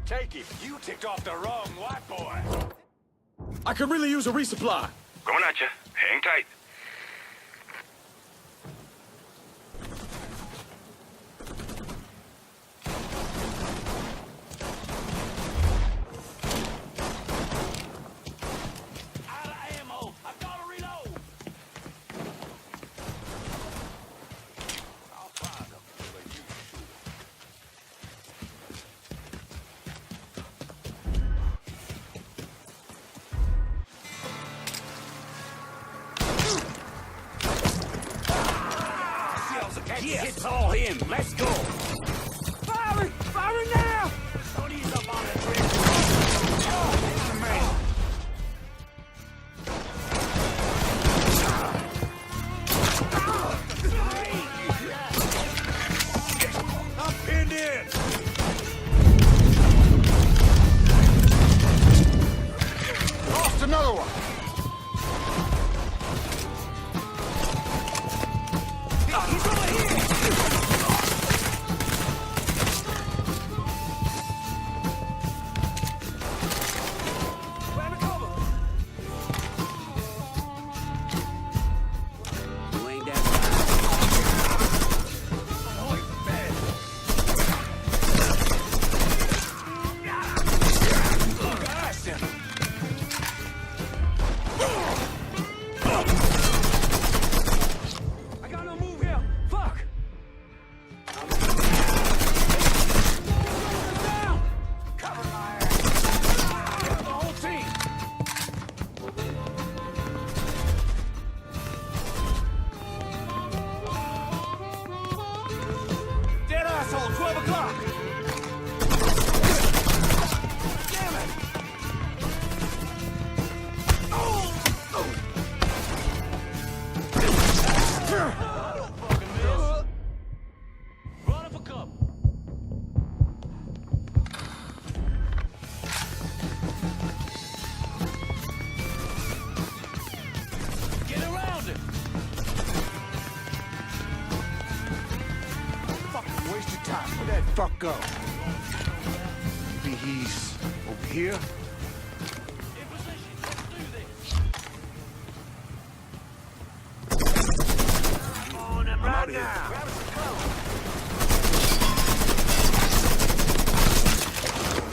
Take it. You ticked off the wrong white boy. I could really use a resupply. Going at you. Hang tight. Out of ammo. I gotta reload. I'll find them where you Yeah, it's all him. Let's go. Firing! Firing now! Don't ease up on that bridge. Oh, man. I'm pinned in. Lost another one. He's over here. Grab a cover. You ain't that bad. Oh, man. Gosh. I got no move here. Fuck. Down. Cover my ass. Get the whole team. Dead asshole. 12 o'clock. Damn it. Oh. Don't fucking miss. Run up a cup. Get around it. Fucking waste of time. Where'd that fuck go? Maybe he's over here? In position. Let's do this. On him right here. now. Grab us some clothes.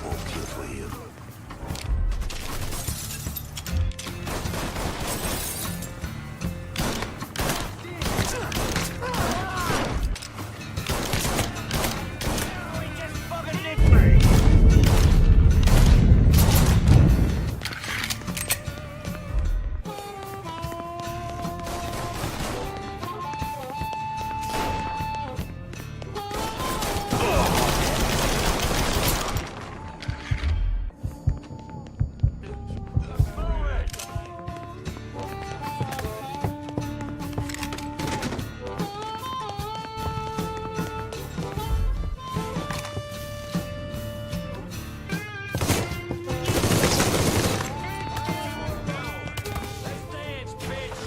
Won't kill for him. We just fucking lit me. Let's dance, bitch.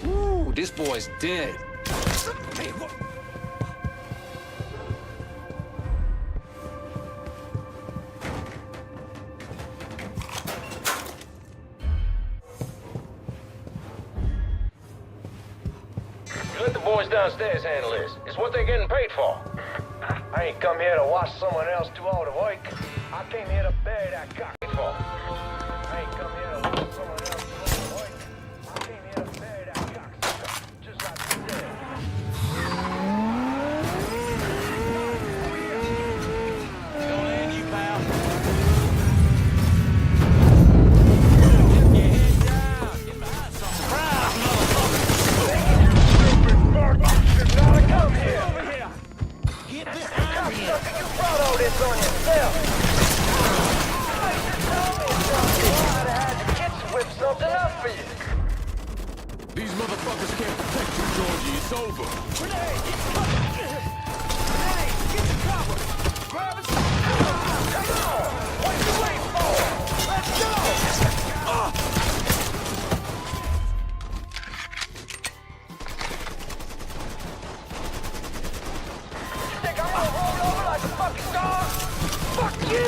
Ooh, this boy's dead. Hey, what? You let the boys downstairs handle this. It's what they're getting paid for. I ain't come here to watch someone else do all the work. I came here to bury that cock. I ain't come here to watch someone else do all the work. I came here to bury that cock. Just like you said. motherfuckers can't protect you, Georgie. It's over. Grenade! Get cover! Grenade! Get the cover! Grab it! Come on! What you waiting for? Let's go! You think I'm gonna roll over like a fucking dog? Fuck you!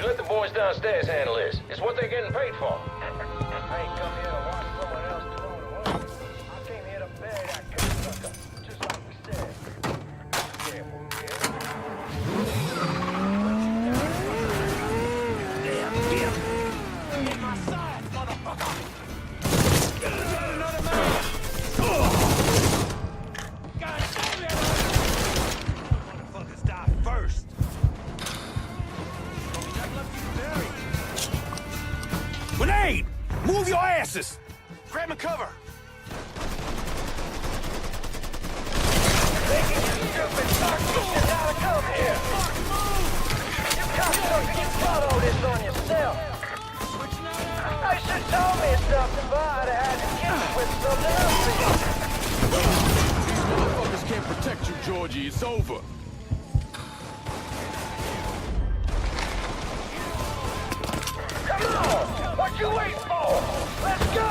Let the boys downstairs handle this. It's what they're getting paid for. I ain't come here to watch someone else do all the work. I came here to bury that cocksucker, just like we said. Careful, kid. In my side, motherfucker! Another man! God damn it! Motherfuckers die first! Grenade! Move your asses! Grab and cover! Thinking you stupid fuck is how to come here! You cocksucker, you follow this on yourself! I should told me something, but I'd have had to kiss it with something else. These motherfuckers can't protect you, Georgie. It's over. Come on! What you waiting for? Let's go!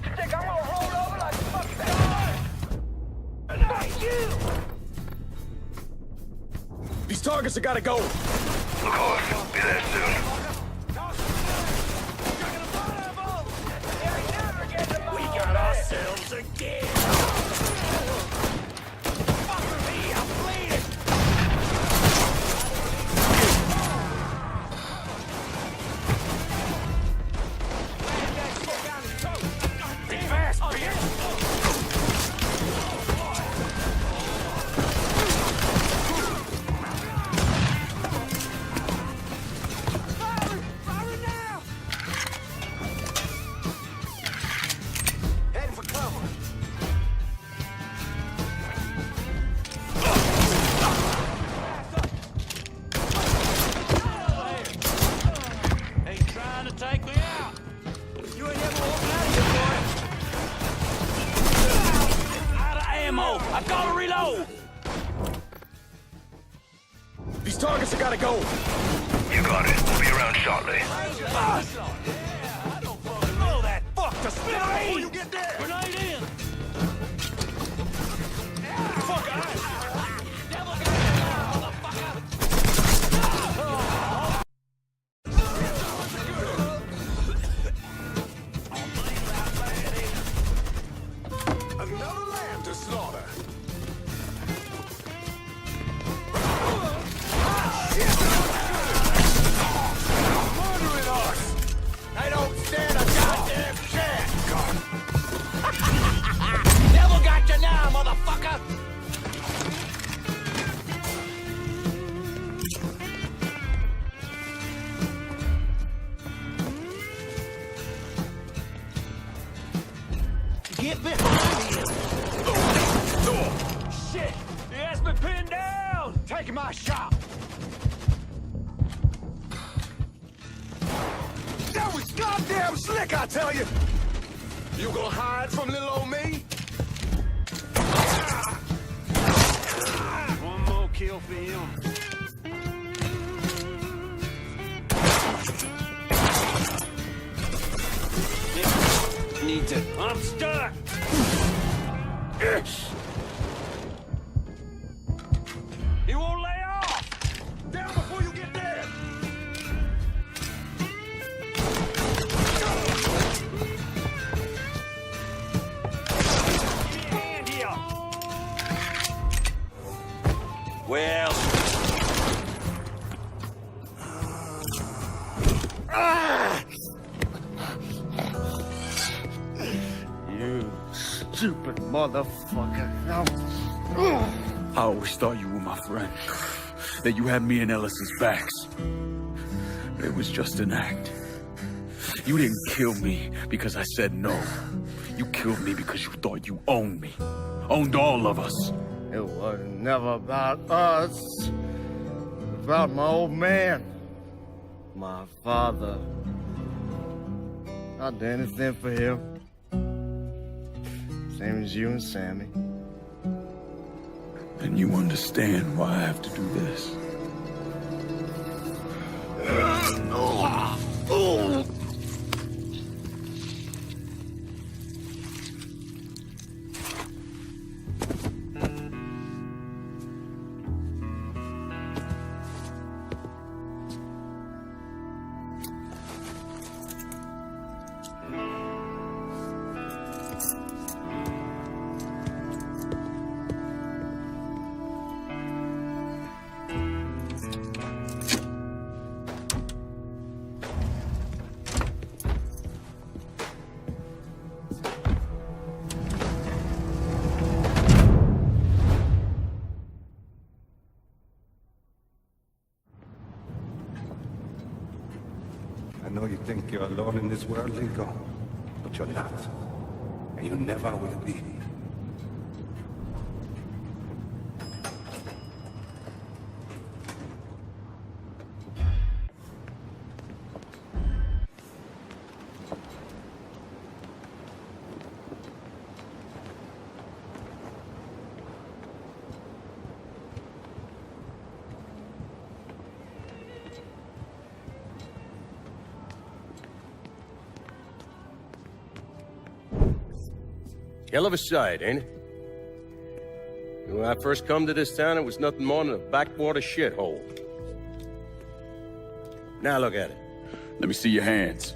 You think I'm gonna roll over like a fucking dog? Fuck you! These targets have gotta go. Of course, be there soon. We got ourselves again! Fuck me, I'm bleeding! Be fast, bitch! Fire now! Heading for cover. He's trying to take me out. You ain't never walking out of here, boy. Out of ammo. I gotta reload. These targets have gotta go. You got it. We'll be around shortly. Blow that fuck to smithereens. You get there. Grenade in. Fuck out. Devil got you now, motherfucker. Another lamb to slaughter. Murdering us! They don't stand a goddamn chance! Devil got you now, motherfucker. Get behind me! Shit! He has me pinned down! Taking my shot! Damn slick, I tell you! You gonna hide from little old me? One more kill for him. Need to. I'm stuck. Yes. He won't lay off. Down before you get there. Give me a hand here. Well. You stupid motherfucker. I always thought you were my friend. That you had me and Ellis's backs. It was just an act. You didn't kill me because I said no. You killed me because you thought you owned me. Owned all of us. It was never about us. It was about my old man. My father. I'd do anything for him. Same as you and Sammy. And you understand why I have to do this. I know you think you're alone in this world, Lincoln, but you're not. And you never will be. Hell of a sight, ain't it? When I first come to this town, it was nothing more than a backwater shithole. Now look at it. Let me see your hands.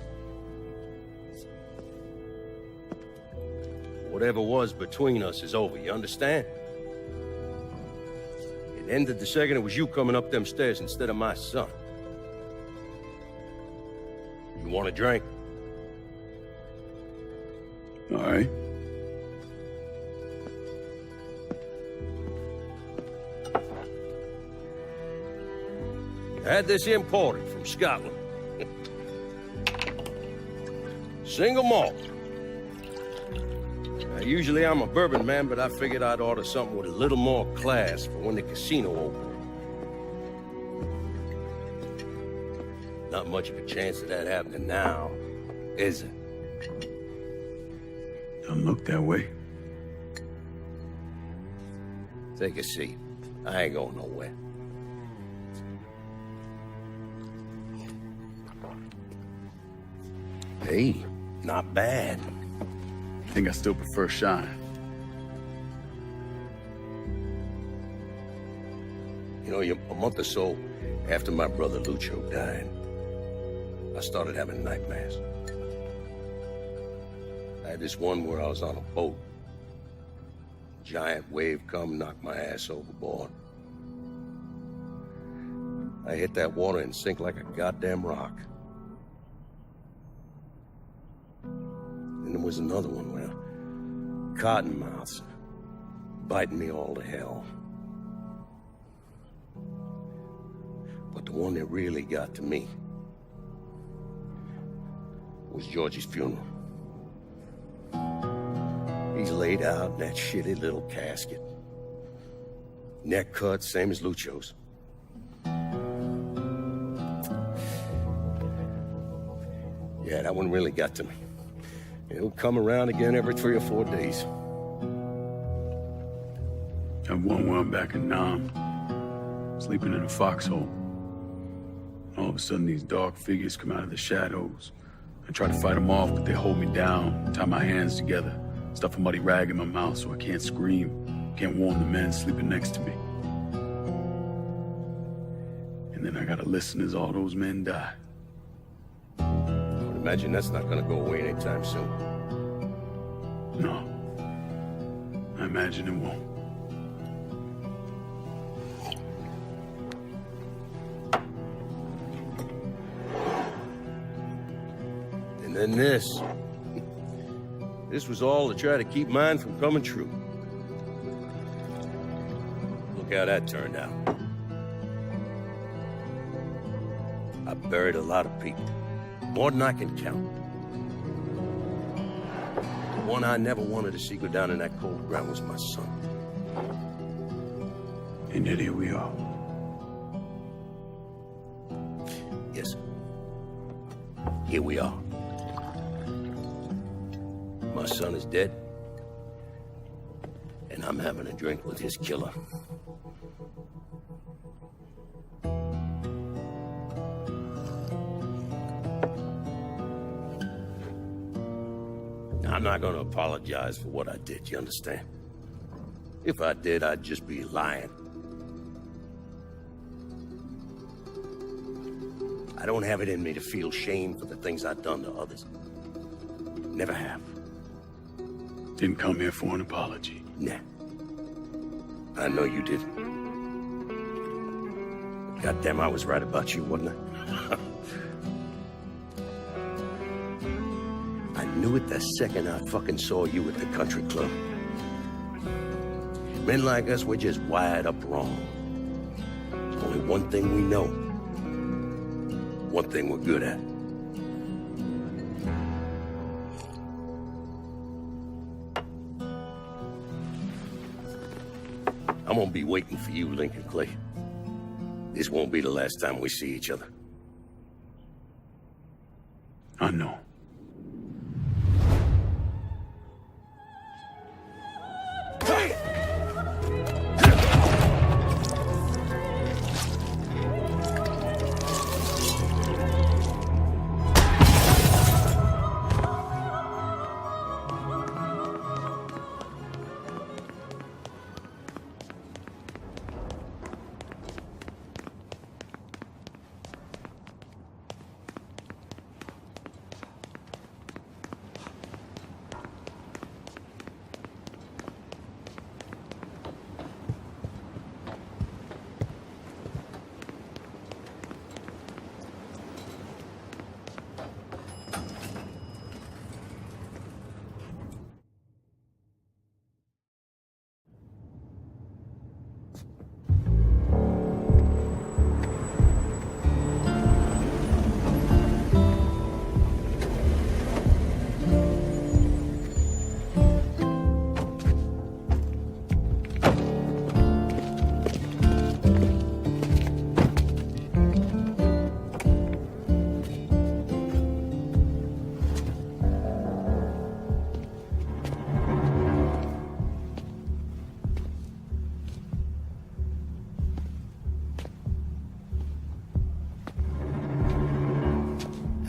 Whatever was between us is over, you understand? It ended the second it was you coming up them stairs instead of my son. You want a drink? All right. I had this imported from Scotland. Single malt. Now, usually I'm a bourbon man, but I figured I'd order something with a little more class for when the casino opened. Not much of a chance of that happening now, is it? Don't look that way. Take a seat. I ain't going nowhere. Hey, not bad. I think I still prefer Shine. You know, a month or so after my brother Lucio died, I started having nightmares. I had this one where I was on a boat. Giant wave come, knocked my ass overboard. I hit that water and sink like a goddamn rock. And there was another one where cottonmouths biting me all to hell. But the one that really got to me was Georgie's funeral. He's laid out in that shitty little casket. Neck cut, same as Lucio's. Yeah, that one really got to me. It'll come around again every 3 or 4 days. And one where I'm back in Nam, sleeping in a foxhole. All of a sudden, these dark figures come out of the shadows. I try to fight them off, but they hold me down, tie my hands together, stuff a muddy rag in my mouth so I can't scream, can't warn the men sleeping next to me. And then I gotta listen as all those men die. I would imagine that's not gonna go away anytime soon. No. I imagine it won't. And then this. This was all to try to keep mine from coming true. Look how that turned out. I buried a lot of people. More than I can count. The one I never wanted to see go down in that cold ground was my son. And yet here we are. Yes. Here we are. My son is dead. And I'm having a drink with his killer. I'm not gonna apologize for what I did, you understand? If I did, I'd just be lying. I don't have it in me to feel shame for the things I've done to others. Never have. Didn't come here for an apology. Nah. I know you did. Goddamn, I was right about you, wasn't I? I knew it the second I fucking saw you at the country club. Men like us, we're just wired up wrong. There's only one thing we know. One thing we're good at. I'm gonna be waiting for you, Lincoln Clay. This won't be the last time we see each other. I know.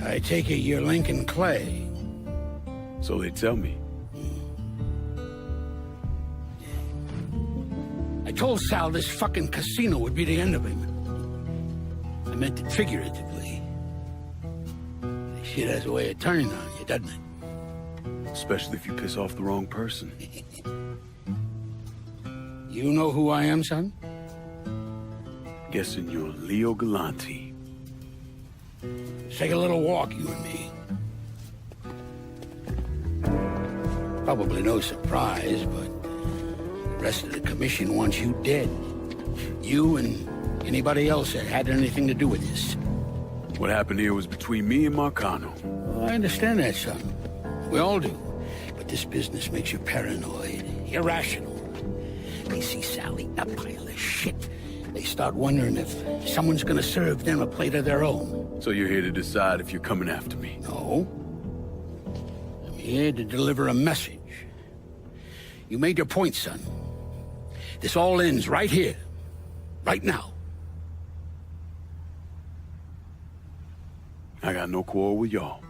I take it you're Lincoln Clay. So they tell me. I told Sal this fucking casino would be the end of him. I meant it figuratively. This shit has a way of turning on you, doesn't it? Especially if you piss off the wrong person. You know who I am, son? Guessing you're Leo Galante. Let's take a little walk, you and me. Probably no surprise, but the rest of the commission wants you dead. You and anybody else that had anything to do with this. What happened here was between me and Marcano. Well, I understand that, son. We all do. But this business makes you paranoid, irrational. They see Sally, a pile of shit. they start wondering if someone's gonna serve them a plate of their own. So you're here to decide if you're coming after me? No. I'm here to deliver a message. You made your point, son. This all ends right here. Right now. I got no quarrel with y'all.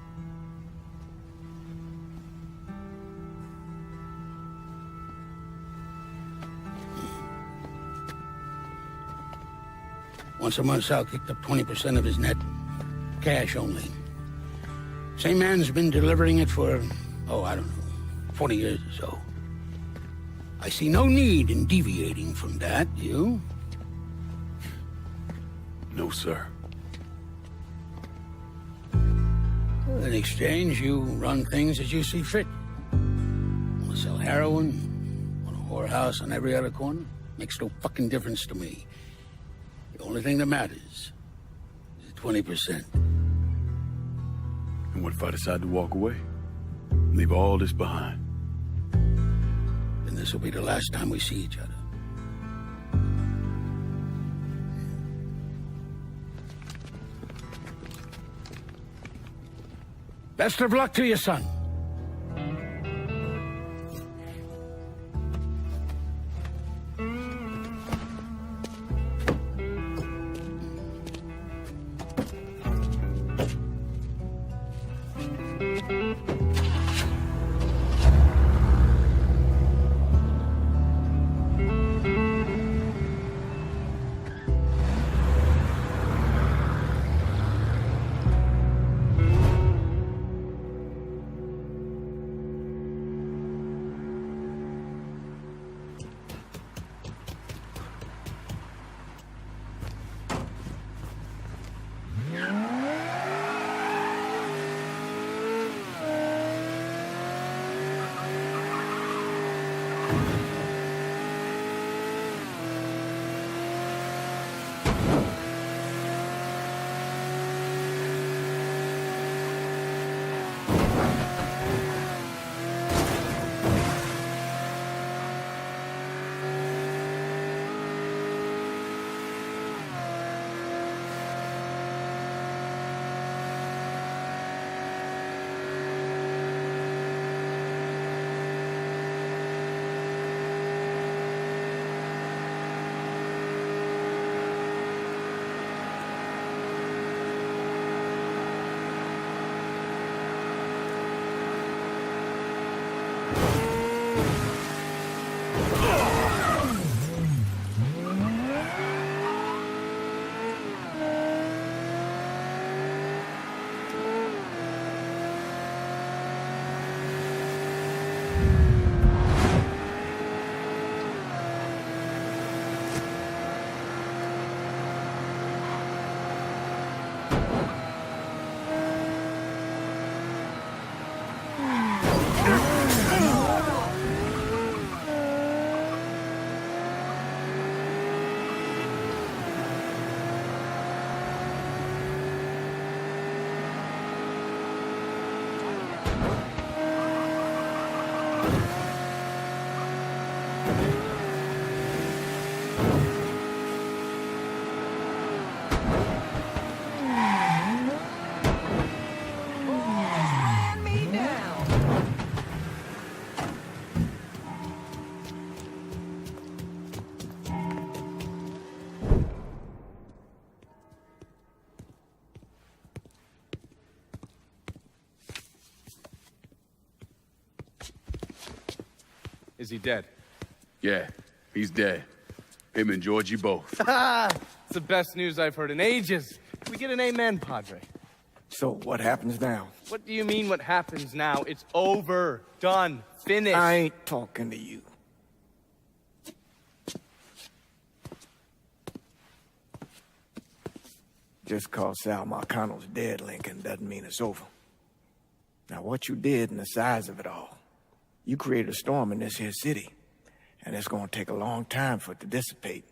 Once a month, Sal kicked up 20% of his net. Cash only. Same man's been delivering it for, I don't know, 40 years or so. I see no need in deviating from that, you? No, sir. In exchange, you run things as you see fit. Want to sell heroin? Want a whorehouse on every other corner? Makes no fucking difference to me. The only thing that matters is 20%. And what if I decide to walk away? Leave all this behind? Then this will be the last time we see each other. Best of luck to you, son. Is he dead? Yeah, he's dead. Him and Georgie both. It's the best news I've heard in ages. Can we get an amen, Padre? So, what happens now? What do you mean what happens now? It's over. Done. Finished. I ain't talking to you. Just cause Sal Marcano's dead, Lincoln, doesn't mean it's over. Now, what you did and the size of it all, you created a storm in this here city, and it's gonna take a long time for it to dissipate,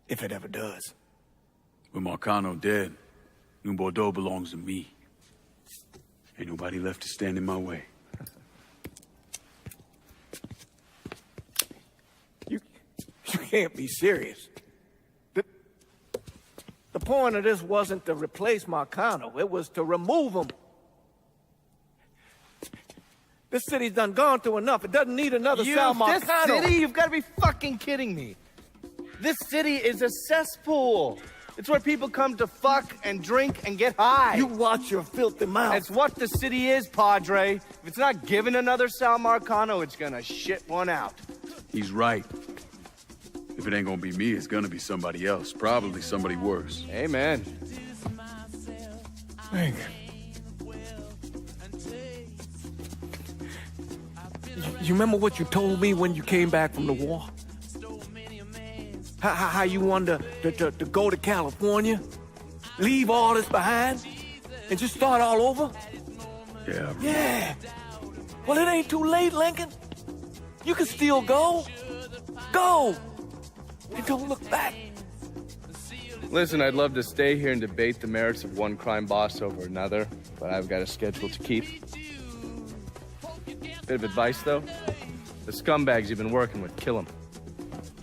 if it ever does. With Marcano dead, New Bordeaux belongs to me. Ain't nobody left to stand in my way. You can't be serious. point of this wasn't to replace Marcano. It was to remove him. This city's done gone through enough. It doesn't need another Sal Marcano. This city? You've got to be fucking kidding me. This city is a cesspool. It's where people come to fuck and drink and get high. You watch your filthy mouth. It's what the city is, Padre. If it's not giving another Sal Marcano, it's gonna shit one out. He's right. If it ain't gonna be me, it's gonna be somebody else. Probably somebody worse. Amen. Hank. You remember what you told me when you came back from the war? How you wanted to go to California? Leave all this behind? And just start all over? Yeah. Yeah. Well, it ain't too late, Lincoln. You can still go. Go. And don't look back. Listen, I'd love to stay here and debate the merits of one crime boss over another, but I've got a schedule to keep. Bit of advice, though. The scumbags you've been working with, kill them.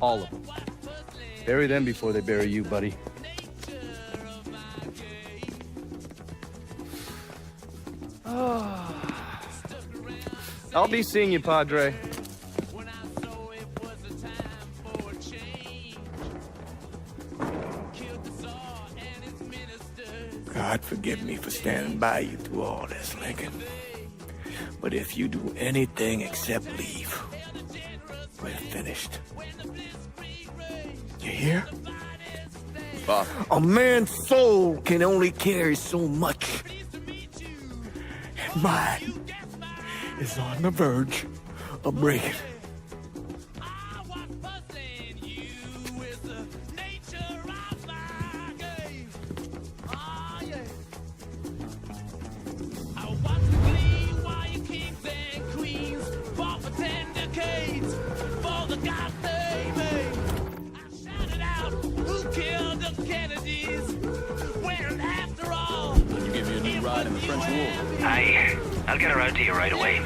All of them. Bury them before they bury you, buddy. I'll be seeing you, Padre. God forgive me for standing by you through all this, Lincoln. But if you do anything except leave, we're finished. You hear? Bob. A man's soul can only carry so much. And mine is on the verge of breaking. I'll get around to you right away.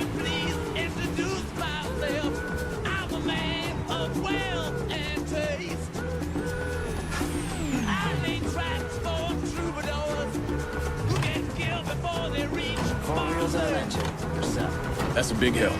That's a big help.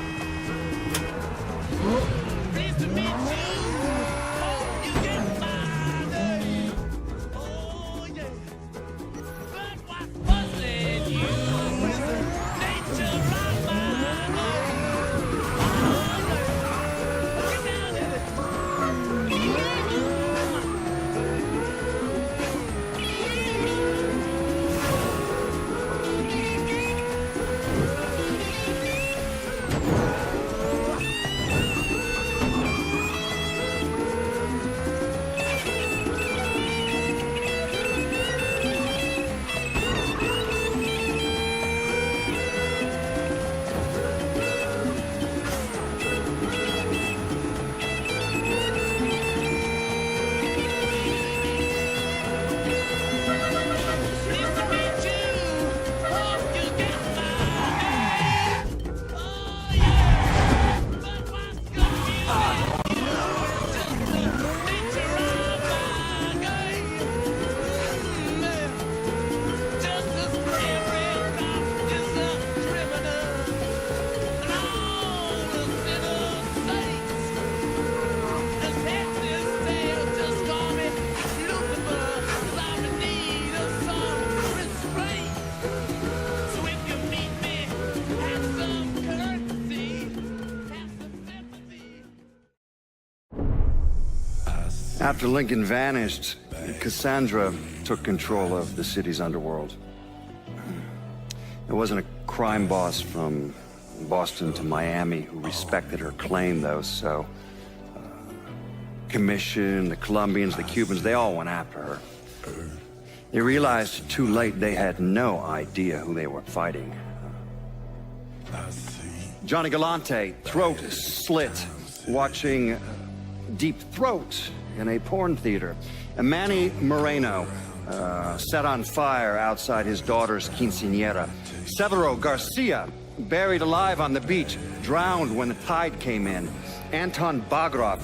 After Lincoln vanished, Cassandra took control of the city's underworld. There wasn't a crime boss from Boston to Miami who respected her claim, though, so... Commission, the Colombians, the Cubans, they all went after her. They realized too late they had no idea who they were fighting. Johnny Galante, throat slit, watching Deep Throat in a porn theater. And Manny Moreno, set on fire outside his daughter's quinceañera. Severo Garcia, buried alive on the beach, drowned when the tide came in. Anton Bagrov,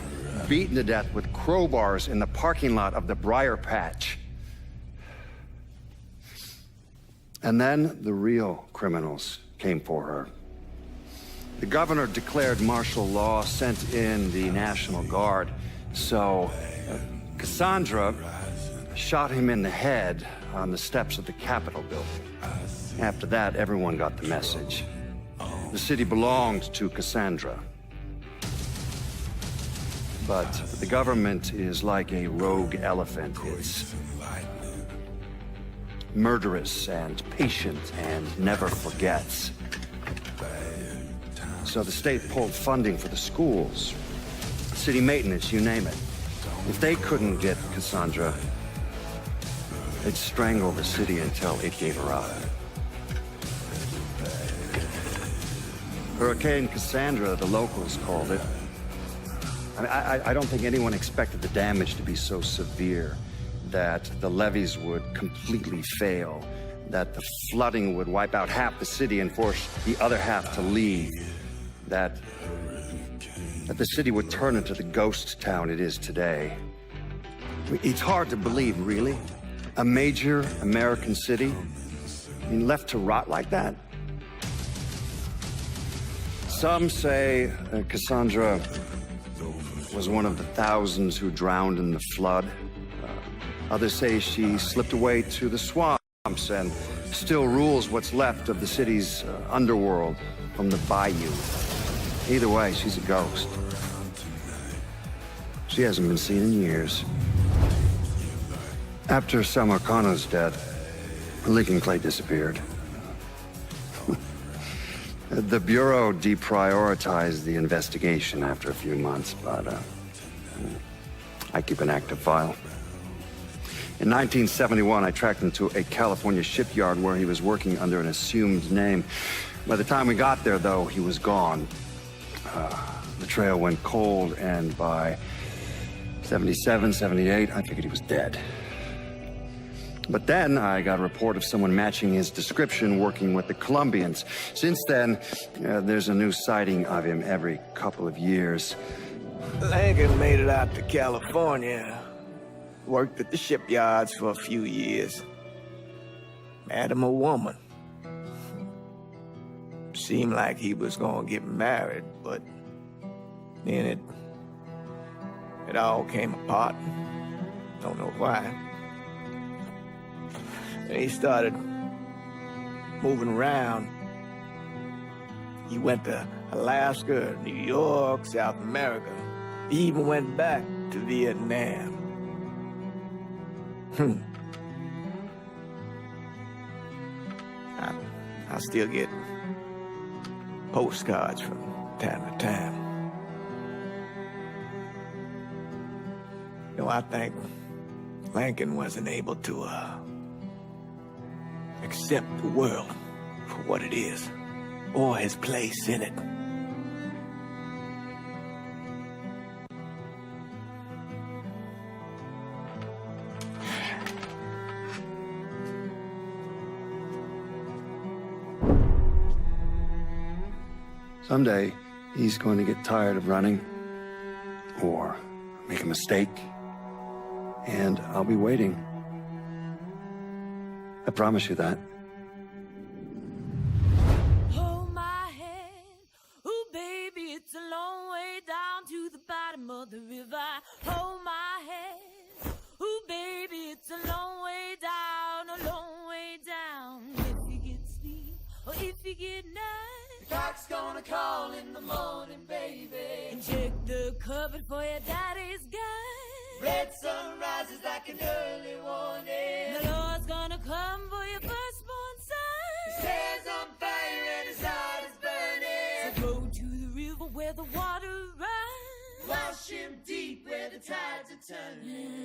beaten to death with crowbars in the parking lot of the Briar Patch. And then the real criminals came for her. The governor declared martial law, sent in the National Guard. So Cassandra shot him in the head on the steps of the Capitol building. After that, everyone got the message. The city belonged to Cassandra. But the government is like a rogue elephant. It's murderous and patient and never forgets. So the state pulled funding for the schools, city maintenance, you name it. If they couldn't get Cassandra, they'd strangle the city until it gave her up. Hurricane Cassandra, the locals called it. I don't think anyone expected the damage to be so severe that the levees would completely fail, that the flooding would wipe out half the city and force the other half to leave, that the city would turn into the ghost town it is today. I mean, it's hard to believe, really. A major American city, I mean, left to rot like that? Some say Cassandra was one of the thousands who drowned in the flood. Others say she slipped away to the swamps and still rules what's left of the city's underworld from the bayou. Either way, she's a ghost. She hasn't been seen in years. After Samarkano's death, Lincoln Clay disappeared. The Bureau deprioritized the investigation after a few months, but I keep an active file. In 1971, I tracked him to a California shipyard where he was working under an assumed name. By the time we got there, though, he was gone. The trail went cold, and by 77, 78, I figured he was dead. But then I got a report of someone matching his description working with the Colombians. Since then, there's a new sighting of him every couple of years. Lincoln made it out to California. Worked at the shipyards for a few years. Met him a woman. Seemed like he was gonna get married, but then it all came apart. Don't know why. And he started moving around. He went to Alaska, New York, South America. He even went back to Vietnam. I still get postcards from time to time. You know, I think Lincoln wasn't able to accept the world for what it is, or his place in it. Someday, he's going to get tired of running, or make a mistake, and I'll be waiting. I promise you that. Hold my hand, ooh baby, it's a long way down to the bottom of the river. Hold my hand, ooh baby, it's a long way down, a long way down. If you get sleep, or if you get night, the cock's gonna call in the morning, baby. And check the cupboard for your daddy's gun. Red sun rises like an early warning. The Lord's gonna come for your firstborn son. His hair's on fire and his heart is burning. So go to the river where the water runs. Wash him deep where the tides are turning.